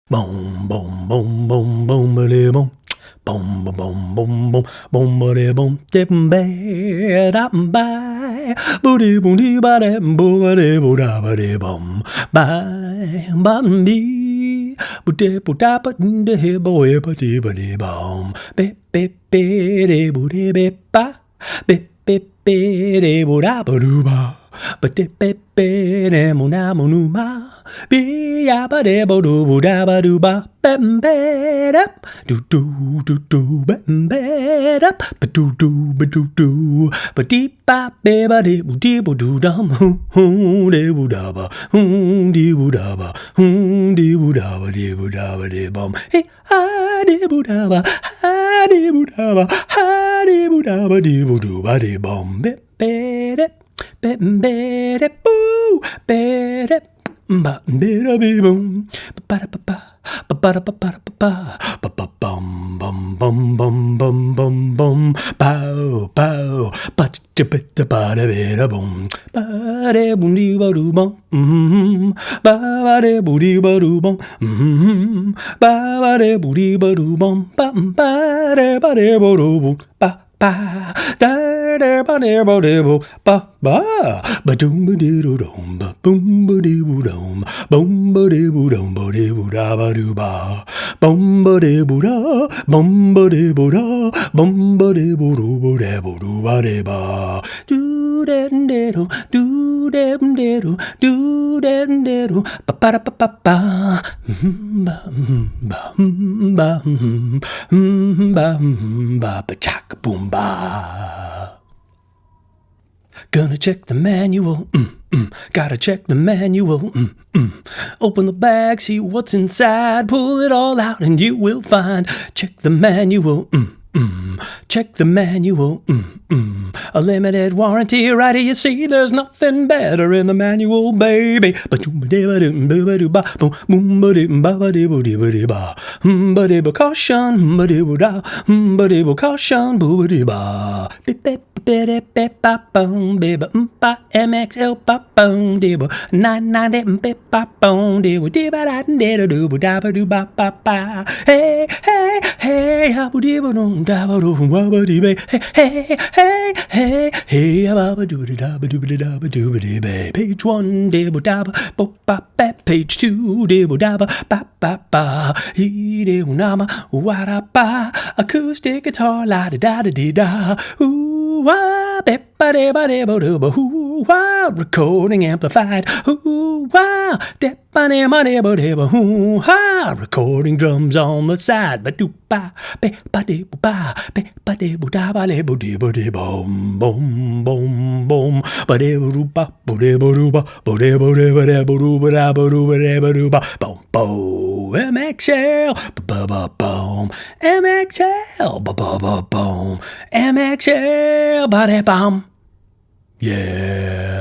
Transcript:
Boom, boom, boom, boom, boom, boom, boom. Boom, boom, boom, boom, boom, boom, boom, boom, dip, bear, da, bye, booty, booty, bada, booty, booda, bada, bum, bye, bum, bee, booty, booda, but the boy, booty, booty, bum, bip, bip, biddy, booty, bip, ba, bip, bip, biddy, booda, badooba. But dip it, biddy, mona, monuma, be ya, ba, de, bo, do, booda, badooba, bam, bed up, do, do, do, do, bam, bed up, ba, do, do, ba, deep, ba, be, ba, de, boo, de, boo, do, dum, de, boo, da, ba, de, boo, da, ba, de, boo, da, ba, de, boo, da, ba, de, bum, hey, ah, de, boo, da, ba, ah, de, boo, da, ba, ah, de, boo, da, ba, de, boo, do, ba, de, bum, bit, bed up. Bit boo, bit ba bit be boom, ba da ba da ba bum bum bum bum bum bum bum, pow pow, ba da ba da bit a boom, ba da boom dee ba doo bum, ba da boo dee ba doo bum, ba da boo dee ba doo bum, ba da ba doo boo ba. Ba da da ba da ba da ba ba doom ba dee doo dum ba boom ba dee boo dum boom ba dee boo dum ba dee boo da ba doo ba boom ba dee boo da boom ba dee boo da boom ba dee boo doo ba dee boo doo ba dee ba do dem de do do dem de do ba ba da ba ba ba ba ba ba chaka boom ba. Gonna check the manual, gotta check the manual, Open the bag, see what's inside, pull it all out and you will find. Check the manual, check the manual, A limited warranty, right here you see, there's nothing better in the manual, baby. Caution, caution, MXL papong debo 99 papong debo deba da do ba do ba ba hey hey hey habu debo no da ba do wa ba di be hey hey hey hey ba do da ba do be page 1 debo da ba page 2 debo da ba he debo nama wa da ba acoustic guitar la da da ooh wah, ba de ba de ba do ba hoo wah, recording amplified. Hoo wah, de ba de ba de ba de ba hoo ha, recording drums on the side. Ba do ba de ba de ba ba de ba de boom boom boom boom ba de ba do ba de ba boom boom MXL ba boom MXL ba boom MXL ba de bum. Yeah.